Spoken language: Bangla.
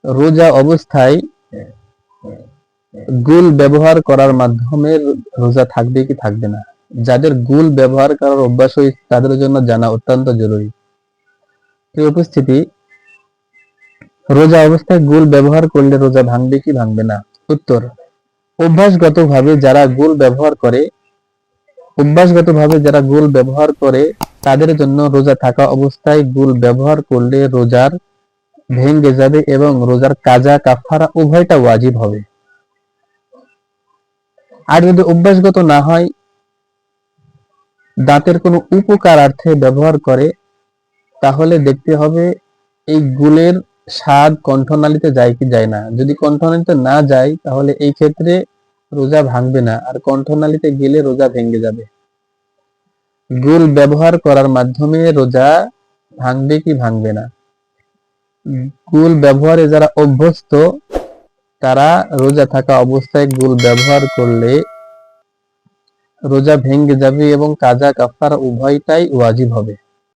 রোজা অবস্থায় গুল ব্যবহার করার মাধ্যমে রোজা থাকবে কি থাকবে না? যাদের গুল ব্যবহার করার অভ্যাস হয়েছে তাদের জন্য জানা অত্যন্ত জরুরি। এই উপস্থিতি, রোজা অবস্থায় গুল ব্যবহার করলে রোজা ভাঙবে কি ভাঙবে না? উত্তর, অভ্যাসগতভাবে যারা গুল ব্যবহার করে তাদের জন্য রোজা থাকা অবস্থায় গুল ব্যবহার করলে রোজার ভেঙে যাবে এবং রোজার কাজা কাফারা উভয়টা ওয়াজিব হবে। আর যদি অভ্যাসগত না হয়, দাঁতের কোনো উপকারার্থে ব্যবহার করে, তাহলে দেখতে হবে এই গুলের স্বাদ কণ্ঠনালীতে যায় কি যায় না। যদি কণ্ঠনালীতে না যায় তাহলে এই ক্ষেত্রে রোজা ভাঙবে না, আর কণ্ঠনালীতে গেলে রোজা ভেঙে যাবে। গুল ব্যবহার করার মাধ্যমে রোজা ভাঙবে কি ভাঙবে না? গুল ব্যবহারে যারা অভ্যস্ত তারা রোজা থাকা অবস্থায় গুল ব্যবহার করলে রোজা ভেঙে যাবে এবং কাজা কাফারা উভয়টাই ওয়াজিব হবে।